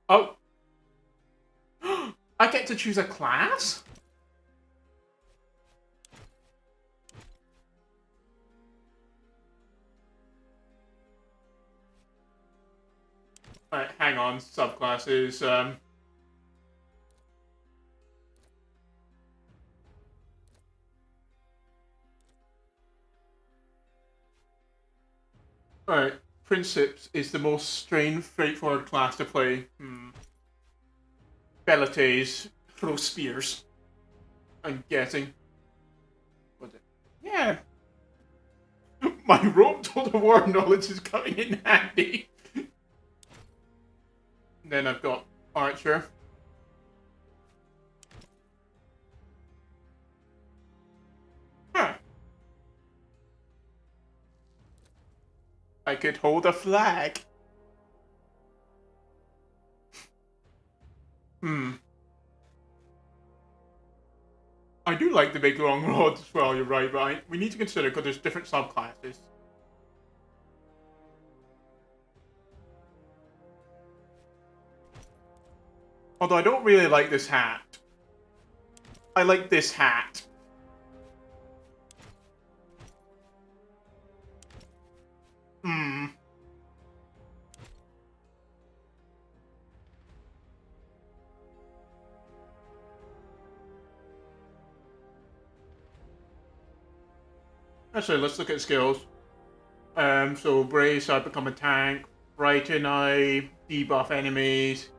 Oh. I get to choose a class? Alright, hang on. Subclasses. Alright. Princeps is the most straightforward class to play. Bellates throw spears. I'm guessing. Was it? Yeah. My rope told the war knowledge is coming in handy. Then I've got Archer. Huh. I could hold a flag. I do like the big long rods as well, you're right, but we need to consider because there's different subclasses. Although I don't really like this hat. I like this hat. Actually, let's look at skills. So Brace, I become a tank. Brighten, I debuff enemies.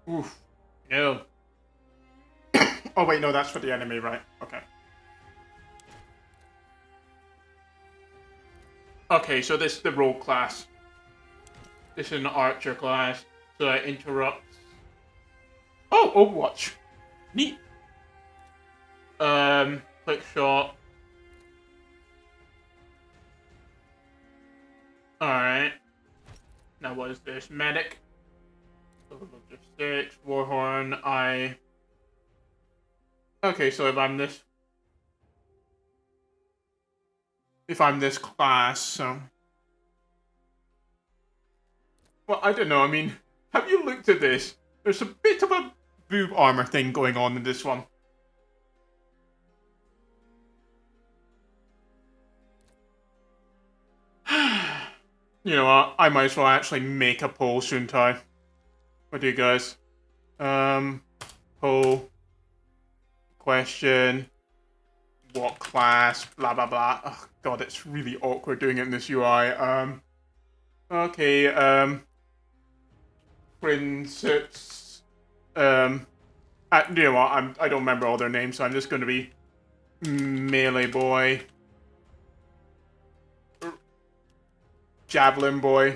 Oof. No. Oh wait, no, that's for the enemy, right? Okay. Okay, so this is the rogue class. This is an archer class. So that interrupts. Oh, Overwatch. Neat. Quick shot. Alright. Now what is this? Medic. Logistics. Warhorn. Okay, so if I'm this class, so... Well, I don't know, I mean, have you looked at this? There's a bit of a boob armor thing going on in this one. You know what? I might as well actually make a poll, shouldn't I? What do you guys? Poll. Question. What class? Blah, blah, blah. Oh, God, it's really awkward doing it in this UI. Okay, Princess. You know what? I don't remember all their names, so I'm just going to be Melee Boy. Javelin Boy.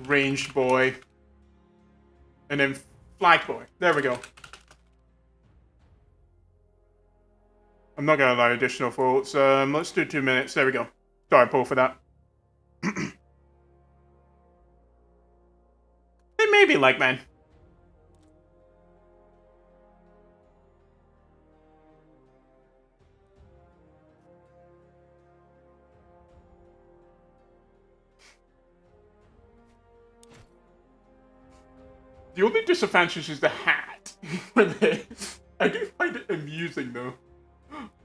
Ranged Boy. And then Flag Boy. There we go. I'm not going to allow additional votes. Let's do 2 minutes. There we go. Sorry, Paul, for that. They may be like men. The only disadvantage is the hat. I do find it amusing, though.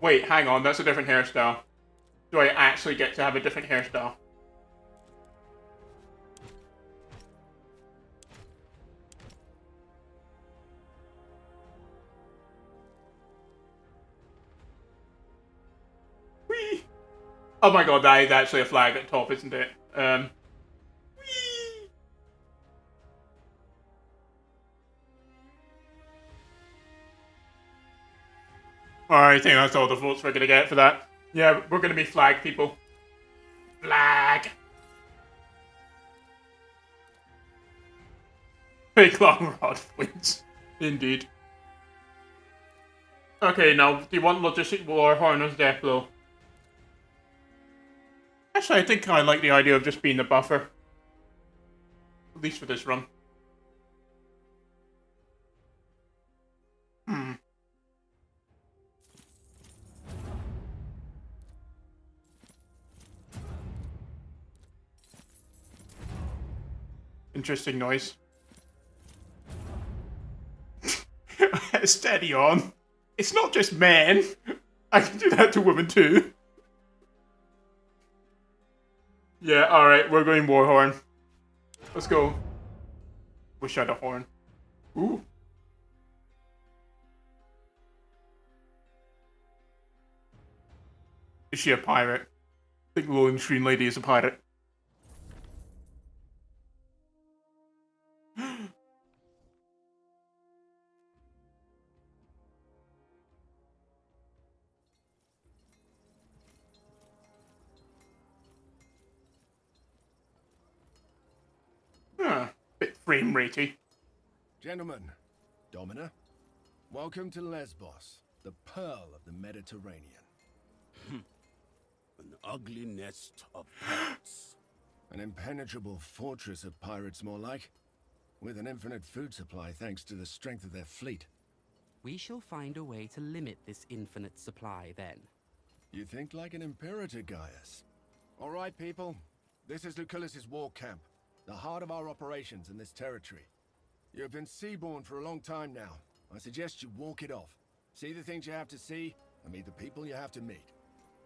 Wait, hang on. That's a different hairstyle. Do I actually get to have a different hairstyle? Whee! Oh my god, that is actually a flag at top, isn't it? Whee! Alright, I think that's all the votes we're gonna get for that. Yeah, we're gonna be flag people. Flag! Big long rod wins. Indeed. Okay, now, do you want Logistic Warhorn or Death Blow? Actually, I think I like the idea of just being the buffer. At least for this run. Interesting noise. Steady on. It's not just men. I can do that to women too. Yeah, alright, we're going Warhorn. Let's go. Wish I had a horn. Ooh. Is she a pirate? I think Lone Screen Lady is a pirate. Bit frame ratey. Gentlemen, Domina, welcome to Lesbos, the pearl of the Mediterranean. An ugly nest of pirates. An impenetrable fortress of pirates, more like. With an infinite food supply thanks to the strength of their fleet. We shall find a way to limit this infinite supply, then. You think like an imperator, Gaius. All right, people. This is Lucullus's war camp, the heart of our operations in this territory. You have been seaborne for a long time now. I suggest you walk it off. See the things you have to see, and meet the people you have to meet.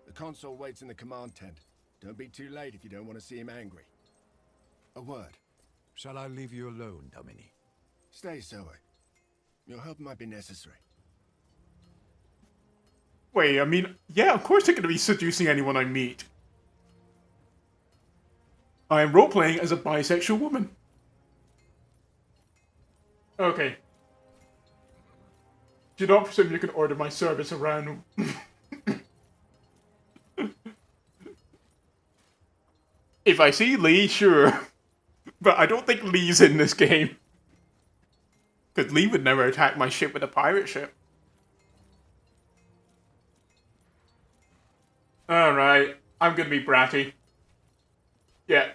The Consul waits in the command tent. Don't be too late if you don't want to see him angry. A word. Shall I leave you alone, Domini? Stay, Zoe. Your help might be necessary. Wait, I mean, yeah, of course I'm going to be seducing anyone I meet. I am role-playing as a bisexual woman. Okay. Do not presume you can order my service around. If I see Lee, sure. But I don't think Lee's in this game. Because Lee would never attack my ship with a pirate ship. Alright, I'm gonna be bratty. Yeah,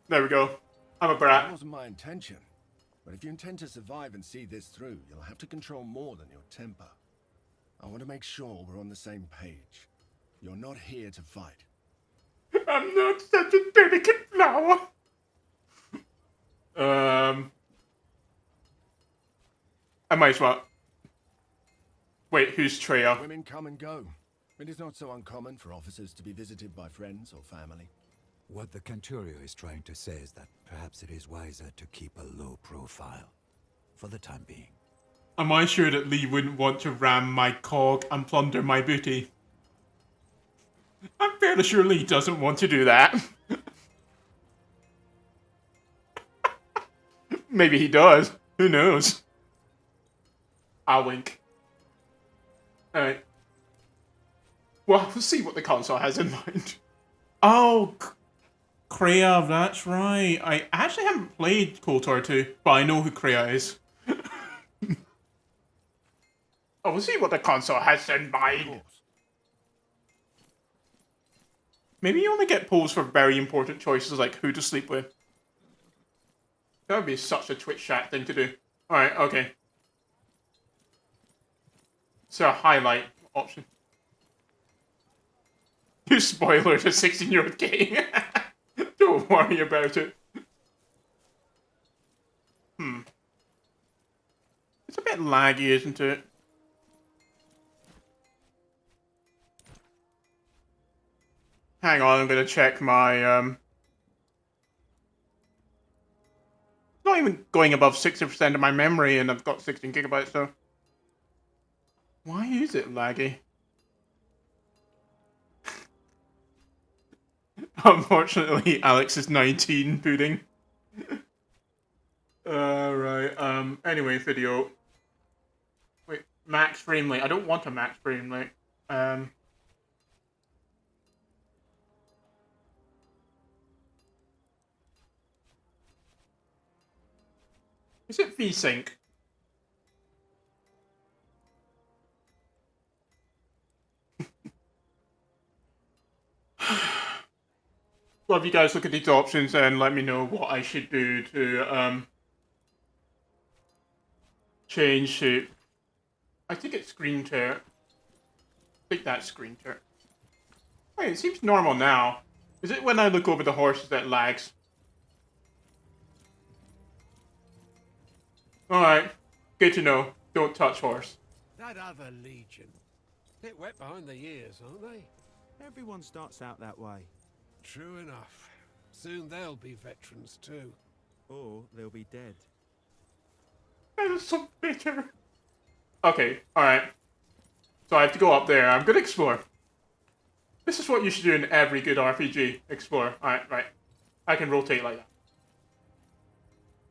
there we go. I'm a That brat. wasn't my intention. But if you intend to survive and see this through, you'll have to control more than your temper. I want to make sure we're on the same page. You're not here to fight. I'm not such a delicate flower. I might as well. Wait, who's Treya? Women come and go. It is not so uncommon for officers to be visited by friends or family. What the Canturio is trying to say is that perhaps it is wiser to keep a low profile. For the time being. Am I sure that Lee wouldn't want to ram my cog and plunder my booty? I'm fairly sure Lee doesn't want to do that. Maybe he does. Who knows? I'll wink. Alright. Well, we'll see what the console has in mind. Oh, Kreia, that's right. I actually haven't played KOTOR 2, but I know who Kreia is. Oh, we'll see what the console has in mind. Maybe you only get polls for very important choices like who to sleep with. That would be such a Twitch chat thing to do. Alright, okay. So a highlight option. You spoiler to 16-year-old game. Don't worry about it. It's a bit laggy, isn't it? Hang on, I'm gonna check my, not even going above 60% of my memory, and I've got 16 gigabytes, so... Why is it laggy? Unfortunately, Alex is 19, pudding. Right, anyway, video. Wait, max frame rate. I don't want a max frame rate. Is it VSync? Well, if you guys look at these options and let me know what I should do to change to... I think it's screen tear. I think that's screen tear. Wait, it seems normal now. Is it when I look over the horses that lags? Alright. Good to know. Don't touch horse. That other legion. Bit wet behind the ears, aren't they? Everyone starts out that way. True enough. Soon they'll be veterans too. Or they'll be dead. That is so bitter. Okay, alright. So I have to go up there. I'm gonna explore. This is what you should do in every good RPG. Explore. Alright, right. I can rotate like that.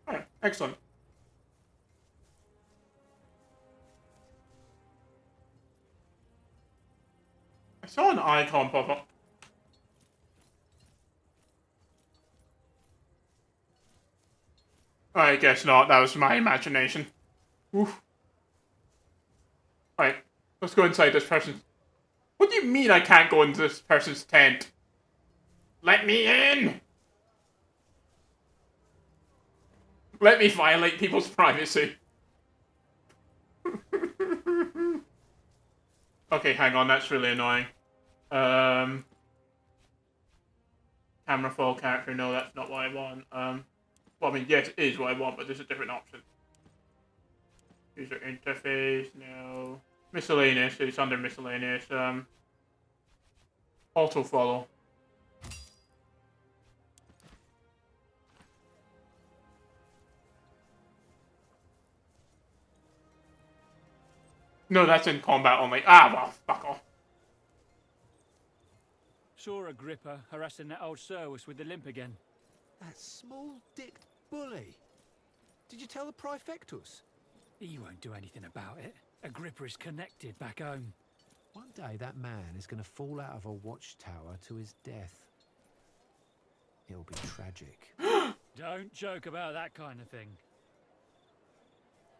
Alright, excellent. I saw an icon pop up. I guess not. That was my imagination. Oof. Alright, let's go inside this person's... What do you mean I can't go into this person's tent? Let me in! Let me violate people's privacy. Okay, hang on, that's really annoying. Camera fall character, no, that's not what I want. Well, I mean, yes, it is what I want, but there's a different option. User interface, no. Miscellaneous, it's under miscellaneous. Auto follow. No, that's in combat only. Ah, well, fuck off. Saw Agrippa harassing that old Serwis with the limp again. That small-dicked bully. Did you tell the Praefectus? He won't do anything about it. Agrippa is connected back home. One day that man is going to fall out of a watchtower to his death. It'll be tragic. Don't joke about that kind of thing.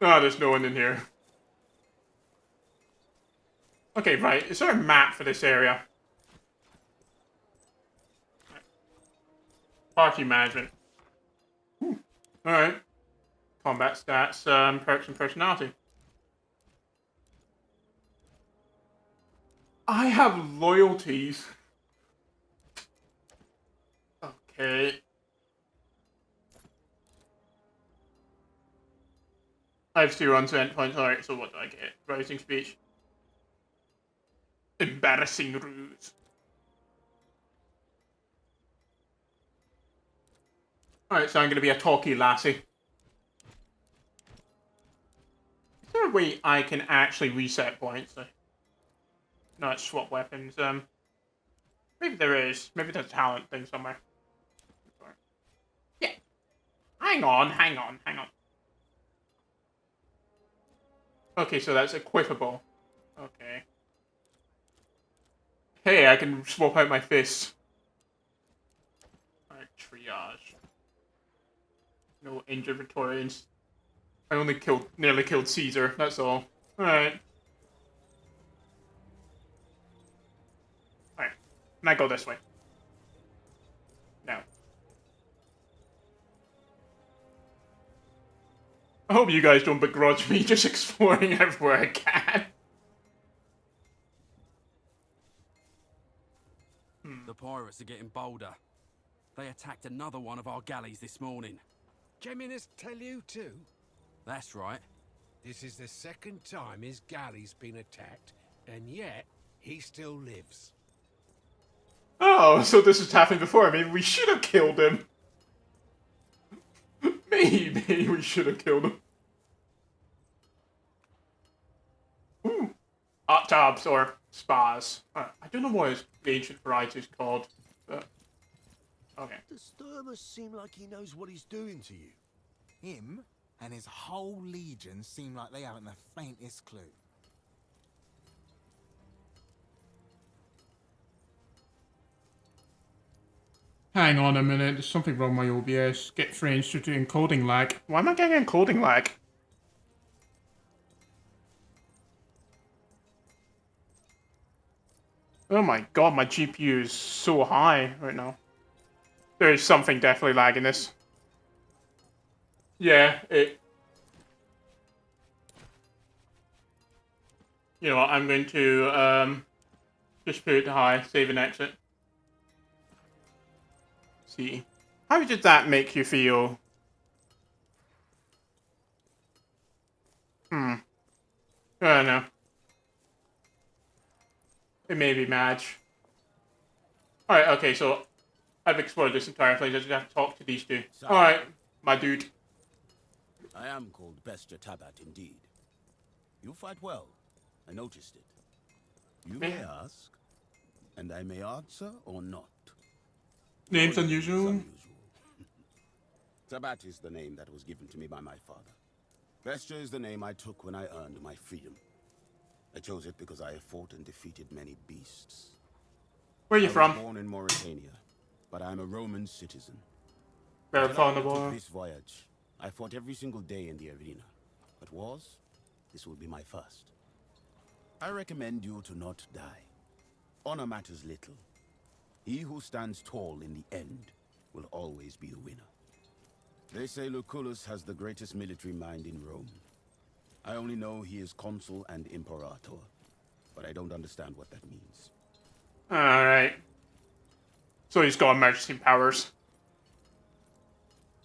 Ah, there's no one in here. Okay, right. Is there a map for this area? Party management. Alright. Combat stats, perks and personality. I have loyalties. Okay. I have 2 runs to endpoints. Alright, so what do I get? Rousing speech. Embarrassing ruse. Alright, so I'm going to be a talky lassie. Is there a way I can actually reset points? No, it's swap weapons. Maybe there is. Maybe there's a talent thing somewhere. Yeah. Hang on. Okay, so that's equipable. Okay. Hey, I can swap out my fists. Alright, triage. No injured Praetorians. I only nearly killed Caesar, that's all. Alright. Alright. Can I go this way? No. I hope you guys don't begrudge me just exploring everywhere I can. The pirates are getting bolder. They attacked another one of our galleys this morning. Geminus tell you too? That's right. This is the second time his galley's been attacked, and yet he still lives. Oh, so this has happened before. I mean, we should have killed him. Maybe we should have killed him. Ooh. Hot tubs or spas. I don't know what his ancient variety is called, but... Okay. Does Thermus seem like he knows what he's doing to you? Him and his whole legion seem like they haven't the faintest clue. Hang on a minute, there's something wrong with my OBS. Get frames due to encoding lag. Why am I getting encoding lag? Oh my god, my GPU is so high right now. There is something definitely lagging this. Yeah, it... You know what, I'm going to, just put it to high, save and exit. See. How did that make you feel? I don't know. It may be match. Alright, okay, so I've explored this entire place. I just have to talk to these two. Alright, my dude. I am called Bestia Tabat indeed. You fight well. I noticed it. You may ask, and I may answer or not. Name's unusual. Tabat is the name that was given to me by my father. Bestia is the name I took when I earned my freedom. I chose it because I have fought and defeated many beasts. Where are you from? I was born in Mauritania, but I'm a Roman citizen. Very Until I vulnerable. undertook this voyage, I fought every single day in the arena. But wars, this will be my first. I recommend you to not die. Honor matters little. He who stands tall in the end will always be the winner. They say Lucullus has the greatest military mind in Rome. I only know he is Consul and Imperator, but I don't understand what that means. Alright. So he's got emergency powers.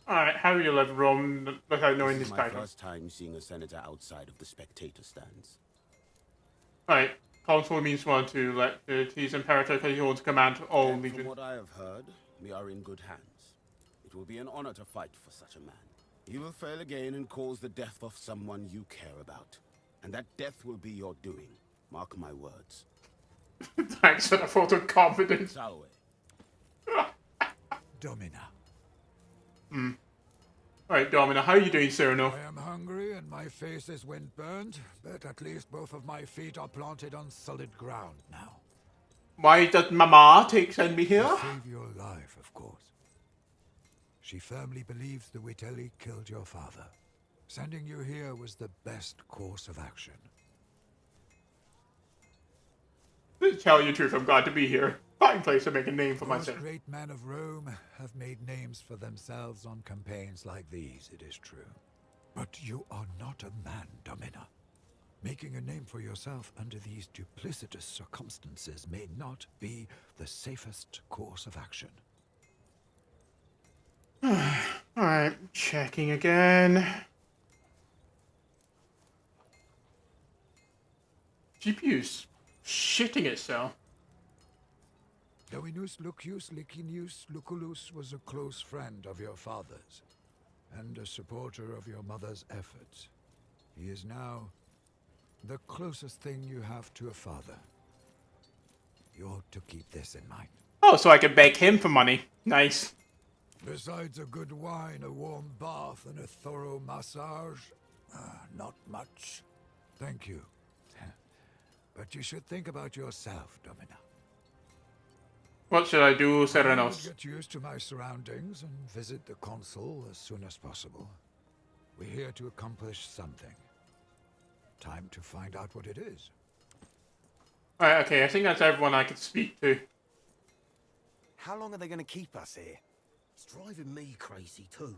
Alright, how do you live Rome without knowing this This is my title? first time seeing a senator outside of the spectator stands. Alright, Consul means one to let he's Imperator because he holds command to all And from legions. what I have heard, we are in good hands. It will be an honor to fight for such a man. He will fail again and cause the death of someone you care about. And that death will be your doing. Mark my words. Thanks for the vote of confidence. Salve. Domina. Alright, Domina, how are you doing, Cyrano? I am hungry and my face is wind-burned, but at least both of my feet are planted on solid ground now. Why did Mama send me here? To save your life, of course. She firmly believes the Witelli killed your father. Sending you here was the best course of action. To tell you the truth, I'm glad to be here. Fine place to make a name for Those myself. great men of Rome have made names for themselves on campaigns like these, it is true. But you are not a man, Domina. Making a name for yourself under these duplicitous circumstances may not be the safest course of action. Alright, checking again. GPU's shitting itself. Dominus Lucius Licinius Lucullus was a close friend of your father's, and a supporter of your mother's efforts. He is now the closest thing you have to a father. You ought to keep this in mind. Oh, so I can beg him for money. Nice. Besides a good wine, a warm bath, and a thorough massage, not much. Thank you. But you should think about yourself, Domina. What should I do, I'll Serenos? get used to my surroundings and visit the Consul as soon as possible. We're here to accomplish something. Time to find out what it is. Alright, okay, I think that's everyone I could speak to. How long are they going to keep us here? It's driving me crazy too.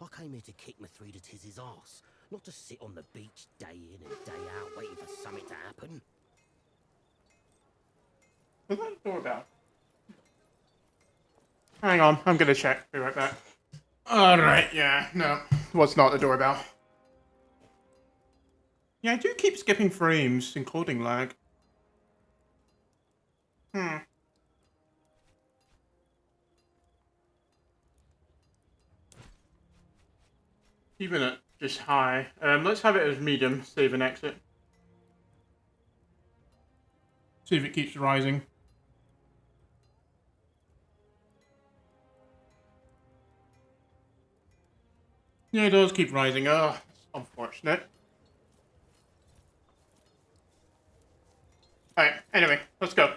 I came here to kick Mithridates' ass, not to sit on the beach day in and day out waiting for something to happen. Is that a doorbell? Hang on, I'm gonna check. Be right back. Alright, yeah, no. Was not the doorbell. Yeah, I do keep skipping frames, including lag. Even at just high. Let's have it as medium, save and exit. See if it keeps rising. Yeah, it does keep rising. Oh, it's unfortunate. Alright, anyway, let's go.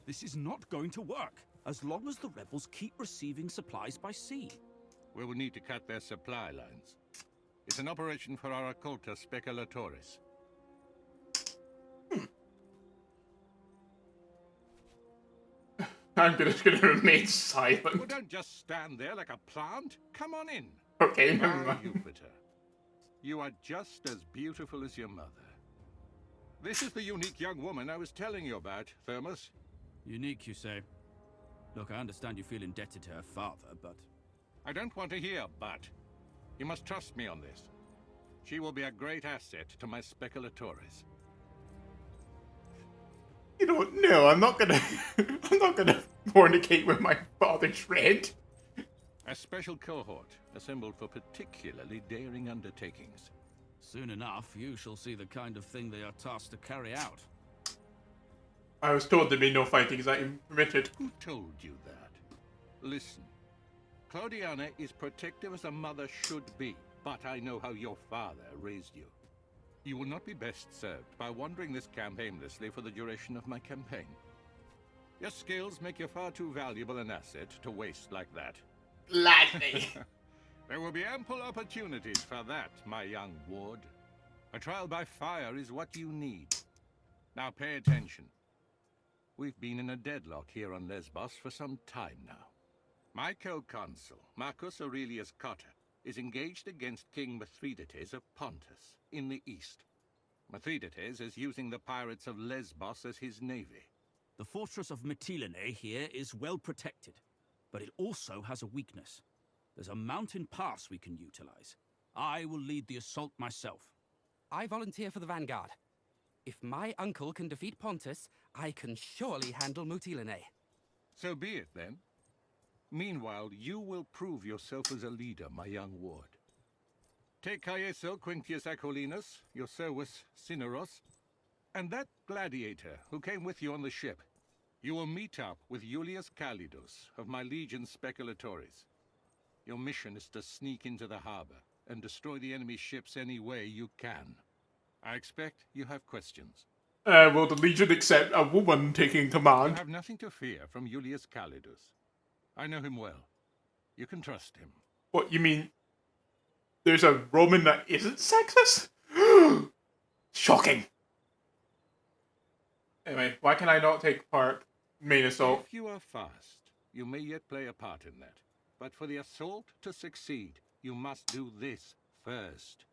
This is not going to work, as long as the rebels keep receiving supplies by sea. We will need to cut their supply lines. It's an operation for our occulta speculatoris. I'm just gonna remain silent. Well, don't just stand there like a plant. Come on in. Okay, never Ah, mind. Jupiter. You are just as beautiful as your mother. This is the unique young woman I was telling you about, Thermos. Unique, you say? Look, I understand you feel indebted to her father, but... I don't want to hear but. You must trust me on this. She will be a great asset to my speculatores. You don't know. I'm not gonna. I'm not gonna fornicate with my father's friend. A special cohort assembled for particularly daring undertakings. Soon enough, you shall see the kind of thing they are tasked to carry out. I was told there'd be no fighting. Is that permitted? Who told you that? Listen. Claudiana is protective as a mother should be, but I know how your father raised you. You will not be best served by wandering this camp aimlessly for the duration of my campaign. Your skills make you far too valuable an asset to waste like that. Gladly. There will be ample opportunities for that, my young ward. A trial by fire is what you need. Now pay attention. We've been in a deadlock here on Lesbos for some time now. My co-consul, Marcus Aurelius Cotta, is engaged against King Mithridates of Pontus in the east. Mithridates is using the pirates of Lesbos as his navy. The fortress of Mytilene here is well protected, but it also has a weakness. There's a mountain pass we can utilize. I will lead the assault myself. I volunteer for the vanguard. If my uncle can defeat Pontus, I can surely handle Mytilene. So be it then. Meanwhile, you will prove yourself as a leader, my young ward. Take Caeso Quinctius Acollinus, your Servus Cineros, and that gladiator who came with you on the ship. You will meet up with Iulius Calidus of my legion Speculatores. Your mission is to sneak into the harbor and destroy the enemy ships any way you can. I expect you have questions. Will the Legion accept a woman taking command? You have nothing to fear from Iulius Calidus. I know him well. You can trust him. What, you mean there's a Roman that isn't sexist? Shocking. Anyway, why can I not take part? Main assault. If you are fast, you may yet play a part in that. But for the assault to succeed, you must do this first.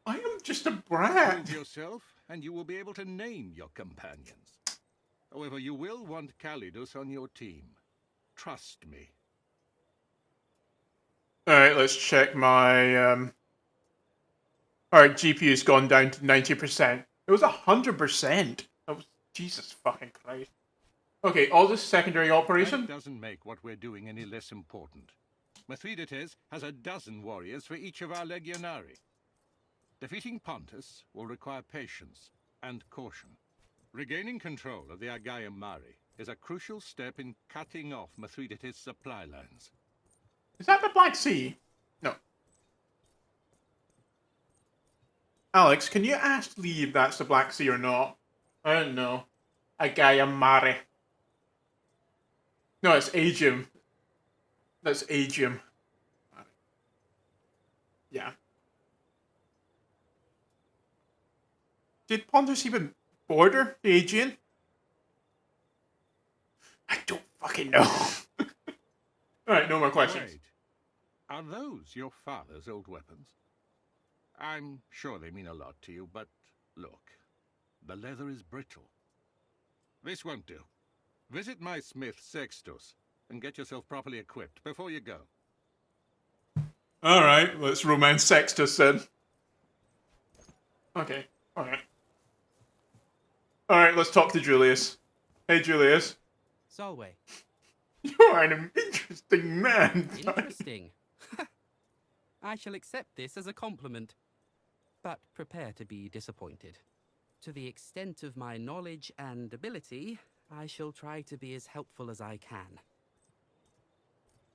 I am just a brat. Prove yourself, and you will be able to name your companions. However, you will want Calidus on your team. Trust me. Alright, let's check my... Alright, GPU's gone down to 90%. It was 100%. That was... Jesus fucking Christ. Okay, all this secondary operation... That doesn't make what we're doing any less important. Mithridates has a dozen warriors for each of our legionari. Defeating Pontus will require patience and caution. Regaining control of the Aegaeum Mare is a crucial step in cutting off Mithridates' supply lines. Is that the Black Sea? No. Alex, can you ask Lee if that's the Black Sea or not? I don't know. Aegaeum Mare. No, it's Aegeum. That's Aegeum. Yeah. Did Pontus even border the Aegean? I don't fucking know. Alright, no more questions. Wait. Are those your father's old weapons? I'm sure they mean a lot to you, but look. The leather is brittle. This won't do. Visit my smith, Sextus, and get yourself properly equipped before you go. Alright, let's romance Sextus then. Okay, alright. Alright, let's talk to Julius. Hey, Julius. Solway. You are an interesting man. Interesting. I shall accept this as a compliment, but prepare to be disappointed. To the extent of my knowledge and ability, I shall try to be as helpful as I can.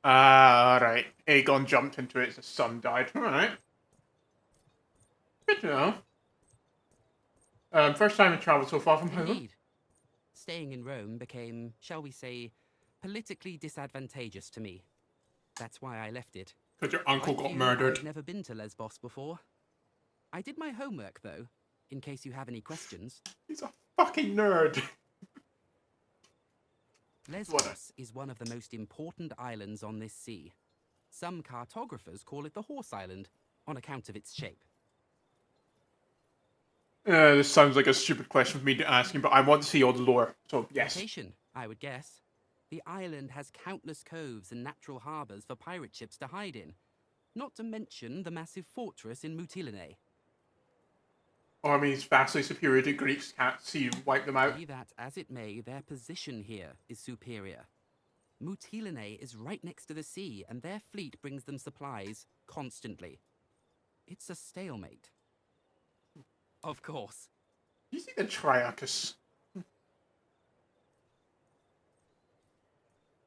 Alright. Aegon jumped into it, his son died. Alright. Good to know. First time I travelled so far from home. Indeed. Staying in Rome became, shall we say, politically disadvantageous to me. That's why I left it. Because your uncle got I've murdered. never been to Lesbos before. I did my homework, though, in case you have any questions. He's a fucking nerd. Lesbos is one of the most important islands on this sea. Some cartographers call it the Horse Island, on account of its shape. This sounds like a stupid question for me to ask him, but I want to see all the lore, so yes. Location, I would guess. The island has countless coves and natural harbours for pirate ships to hide in, not to mention the massive fortress in Mutilene. Armies vastly superior to Greeks, can't see you wipe them out. Be that as it may, their position here is superior. Mutilene is right next to the sea, and their fleet brings them supplies constantly. It's a stalemate. Of course. You see the Triarchus?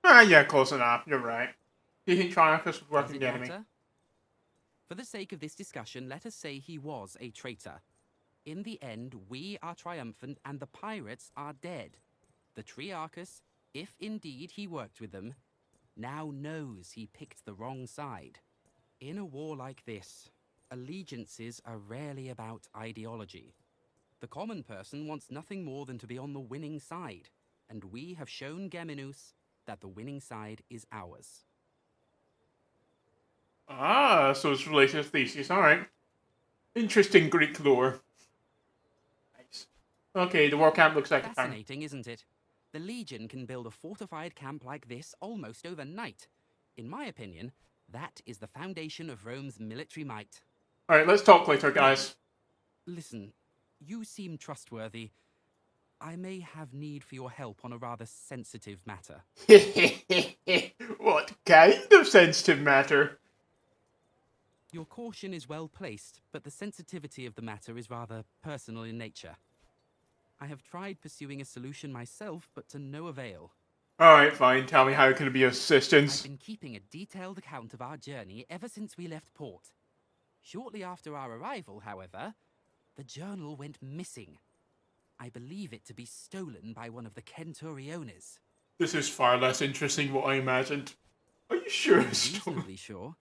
Ah, yeah, close enough. You're right. Do you think Triarchus would work Does in it the enemy? matter? For the sake of this discussion, let us say he was a traitor. In the end, we are triumphant and the pirates are dead. The Triarchus, if indeed he worked with them, now knows he picked the wrong side. In a war like this, allegiances are rarely about ideology. The common person wants nothing more than to be on the winning side, and we have shown Geminus that the winning side is ours. Ah, so it's related to Theseus. Alright. Interesting Greek lore. Nice. Okay, the war camp looks like a town. Fascinating, isn't it? The Legion can build a fortified camp like this almost overnight. In my opinion, that is the foundation of Rome's military might. Alright, let's talk later, guys. Listen, you seem trustworthy. I may have need for your help on a rather sensitive matter. What kind of sensitive matter? Your caution is well placed, but the sensitivity of the matter is rather personal in nature. I have tried pursuing a solution myself, but to no avail. Alright, fine. Tell me how can it be of assistance? I've been keeping a detailed account of our journey ever since we left port. Shortly after our arrival, however, the journal went missing. I believe it to be stolen by one of the Centuriones. This is far less interesting what I imagined. Are you sure it's stolen? Reasonably sure.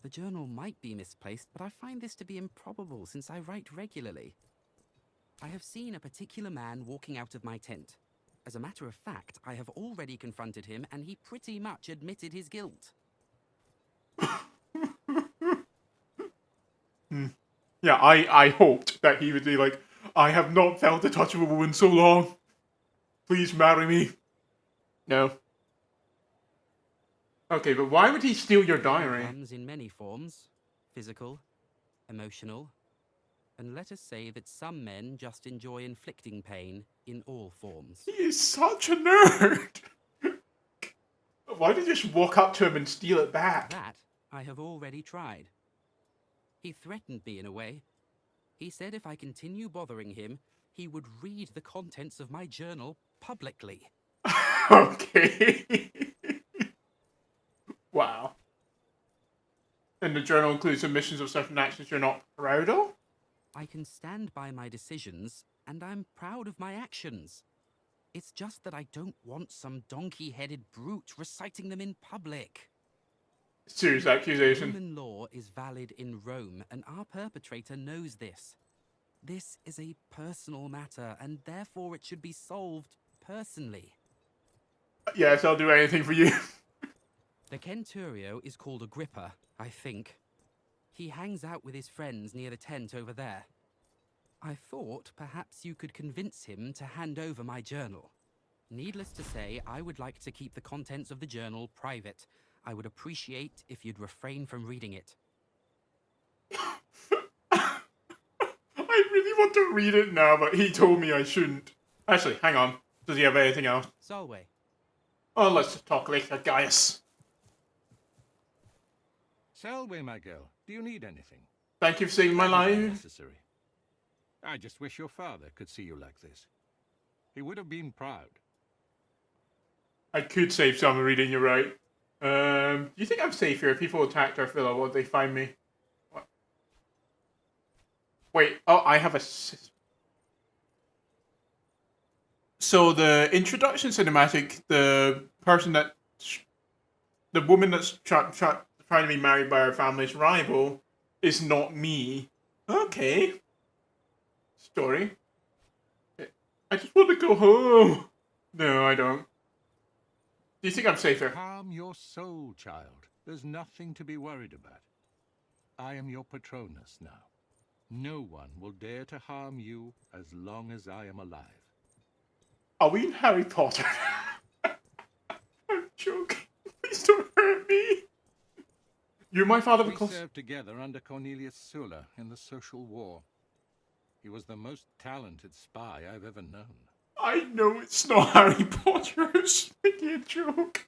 The journal might be misplaced, but I find this to be improbable since I write regularly. I have seen a particular man walking out of my tent. As a matter of fact, I have already confronted him and he pretty much admitted his guilt. Yeah, I hoped that he would be like, I have not felt the touch of a woman so long. Please marry me. No. Okay, but why would he steal your diary? Comes in many forms. Physical, emotional, and let us say that some men just enjoy inflicting pain in all forms. He is such a nerd! Why did you just walk up to him and steal it back? That I have already tried. He threatened me in a way. He said if I continue bothering him, he would read the contents of my journal publicly. Okay. Wow. And the journal includes omissions of certain actions you're not proud of? I can stand by my decisions, and I'm proud of my actions. It's just that I don't want some donkey-headed brute reciting them in public. Serious accusation. Roman law is valid in Rome, and our perpetrator knows this. This is a personal matter, and therefore it should be solved personally. Yes, I'll do anything for you. The Centurio is called Agrippa, I think. He hangs out with his friends near the tent over there. I thought perhaps you could convince him to hand over my journal. Needless to say, I would like to keep the contents of the journal private. I would appreciate if you'd refrain from reading it. I really want to read it now, but he told me I shouldn't. Actually, hang on. Does he have anything else? Solway. Oh, let's talk later, Gaius. Selway, my girl, do you need anything? Thank you for saving my life. Necessary. I just wish your father could see you like this. He would have been proud. I could save some reading, you're right. Do you think I'm safe here? People attacked our villa. What did they find me? What? Wait, oh, I have a... So the introduction cinematic, the person that... The woman that's trying to be married by our family's rival is not me. Okay. Story. I just want to go home. No, I don't. Do you think I'm safer? Calm your soul, child. There's nothing to be worried about. I am your Patronus now. No one will dare to harm you as long as I am alive. Are we in Harry Potter? I'm joking. Please don't hurt me. You're my father We because... served together under Cornelius Sulla in the Social War. He was the most talented spy I've ever known. I know it's not Harry Potter. It's making a joke.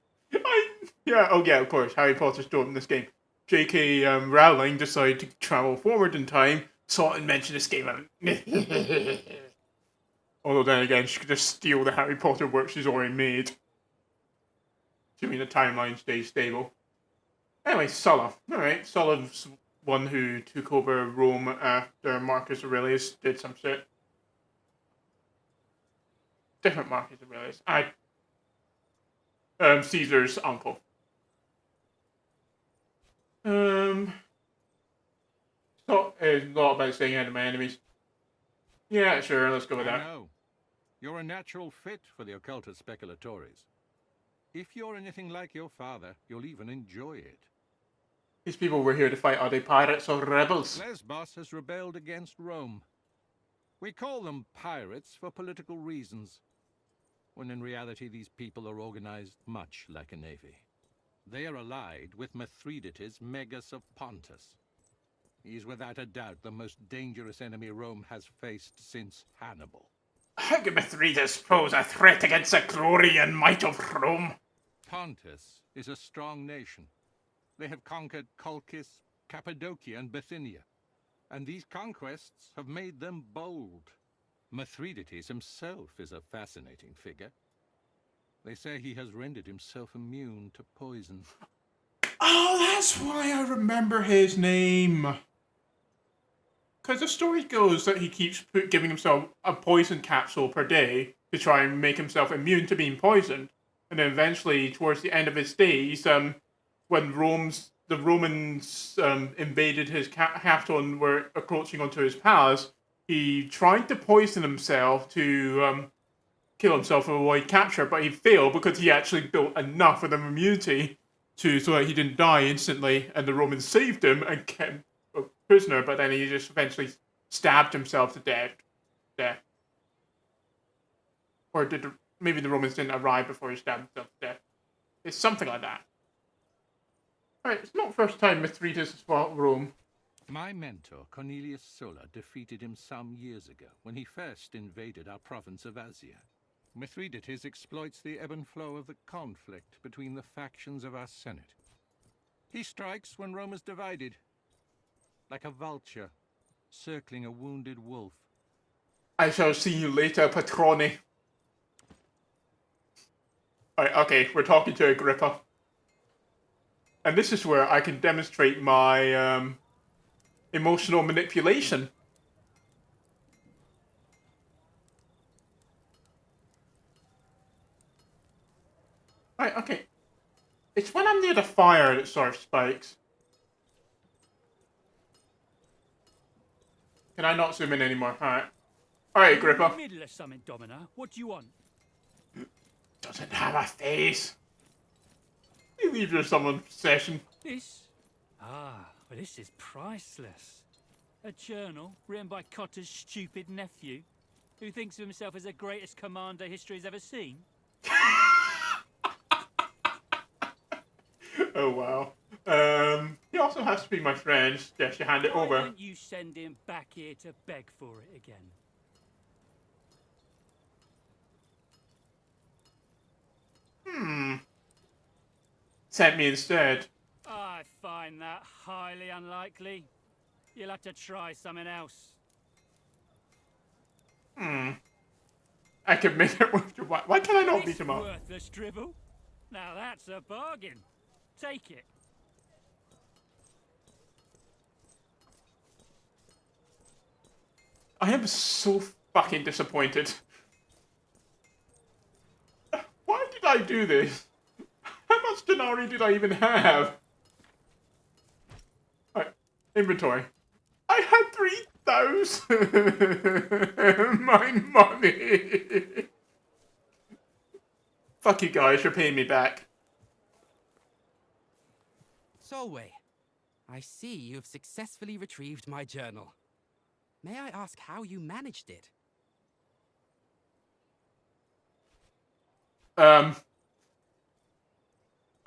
Yeah, of course. Harry Potter's dope in this game. J.K. Rowling decided to travel forward in time, saw it and mentioned this game. Although then again, she could just steal the Harry Potter work she's already made. Assuming the timeline stays stable. Anyway, Sulla. Alright, Sulla's one who took over Rome after Marcus Aurelius did some shit. Different Marcus Aurelius. Caesar's uncle. It's not about staying out of my enemies. Yeah, sure, let's go with that. I know. You're a natural fit for the occultist speculatores. If you're anything like your father, you'll even enjoy it. These people were here to fight. Are they pirates or rebels? Lesbos has rebelled against Rome. We call them pirates for political reasons, when in reality these people are organized much like a navy. They are allied with Mithridates, Megas of Pontus. He's without a doubt the most dangerous enemy Rome has faced since Hannibal. How can Mithridates pose a threat against the glory and might of Rome? Pontus is a strong nation. They have conquered Colchis, Cappadocia, and Bithynia, and these conquests have made them bold. Mithridates himself is a fascinating figure. They say he has rendered himself immune to poison. Oh, that's why I remember his name. Because the story goes that he keeps giving himself a poison capsule per day to try and make himself immune to being poisoned. And then eventually, towards the end of his days, when the Romans invaded his capital and were approaching onto his palace, he tried to poison himself to kill himself to avoid capture, but he failed because he actually built enough of an immunity so that he didn't die instantly, and the Romans saved him and kept him a prisoner, but then he just eventually stabbed himself to death. Or maybe the Romans didn't arrive before he stabbed himself to death. It's something like that. Alright, it's not the first time Mithridates has fought Rome. My mentor, Cornelius Sulla, defeated him some years ago when he first invaded our province of Asia. Mithridates exploits the ebb and flow of the conflict between the factions of our Senate. He strikes when Rome is divided, like a vulture circling a wounded wolf. I shall see you later, Patrone. Alright, okay, we're talking to Agrippa. And this is where I can demonstrate my emotional manipulation. Right, okay. It's when I'm near the fire that sort of spikes. Can I not zoom in anymore? Alright. Alright, Agrippa. In the middle of something, Domina. What do you want? Doesn't have a face. You leave your someone session. This? Ah, well, this is priceless. A journal written by Cotter's stupid nephew, who thinks of himself as the greatest commander history's ever seen. Oh, wow. He also has to be my friend. Yes, you hand it over. Why don't you send him back here to beg for it again? Sent me instead. I find that highly unlikely. You'll have to try something else. I could make it worth your while. Why can I not beat him up? Worthless dribble. Now that's a bargain. Take it. I am so fucking disappointed. Why did I do this? How much denarii did I even have? Alright, inventory. I had 3,000! My money! Fuck you guys, you're paying me back. Solway, I see you've successfully retrieved my journal. May I ask how you managed it?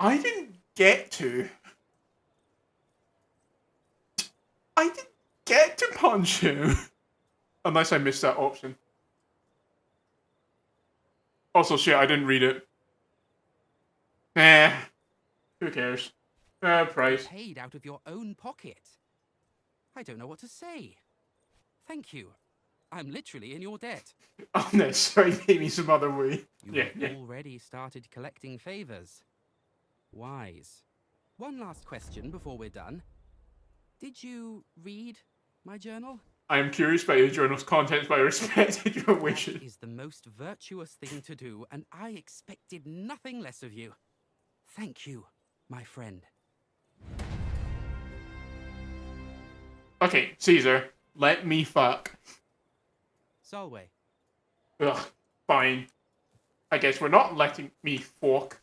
I didn't get to. I didn't get to punch him. Unless I missed that option. Also, shit, I didn't read it. Who cares? Price. Paid out of your own pocket. I don't know what to say. Thank you. I'm literally in your debt. Unnecessary, maybe some other way. You have already started collecting favors. Wise. One last question before we're done. Did you read my journal? I am curious by the journal's contents, but I respected your wishes. That is the most virtuous thing to do, and I expected nothing less of you. Thank you, my friend. Okay, Caesar, let me fuck. Solway. Ugh, fine. I guess we're not letting me fuck.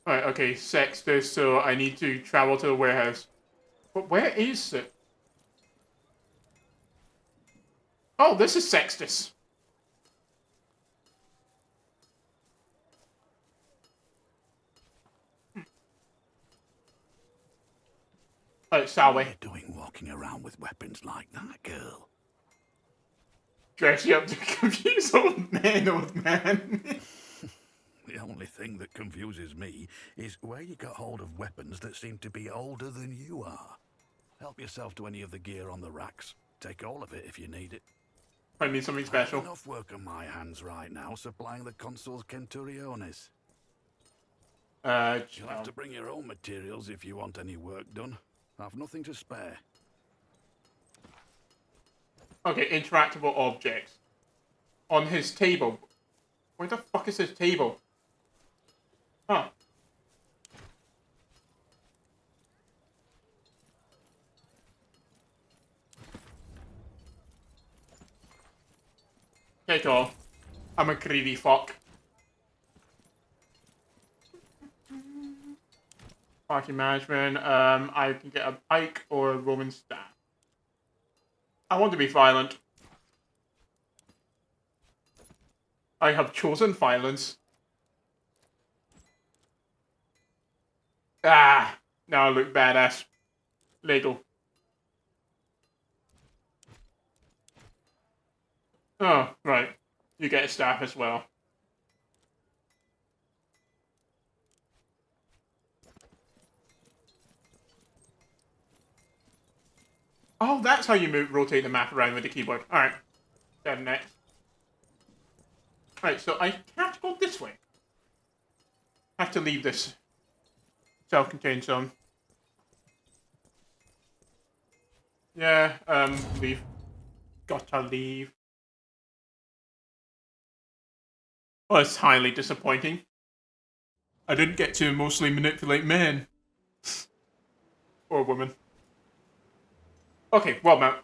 Alright, okay, Sextus, so I need to travel to the warehouse. But where is it? Oh, this is Sextus. Salway. What are you doing walking around with weapons like that, girl? Dress you up to confuse old man. The only thing that confuses me is where you got hold of weapons that seem to be older than you are. Help yourself to any of the gear on the racks. Take all of it if you need it. I need something special. I have enough work on my hands right now supplying the Consul's Centuriones. You'll have to bring your own materials if you want any work done. I've nothing to spare. Okay, interactable objects. On his table. Where the fuck is his table? Huh. Take all. I'm a greedy fuck. Party management. I can get a pike or a Roman staff. I want to be violent. I have chosen violence. Ah, now I look badass. Legal. Oh, right. You get a staff as well. Oh, that's how you rotate the map around with the keyboard. Alright. Then next. Right, so I can't go this way. Have to leave this self-contained zone. Yeah, leave. Gotta leave. Oh, it's highly disappointing. I didn't get to emotionally manipulate men. Or women. Okay, well,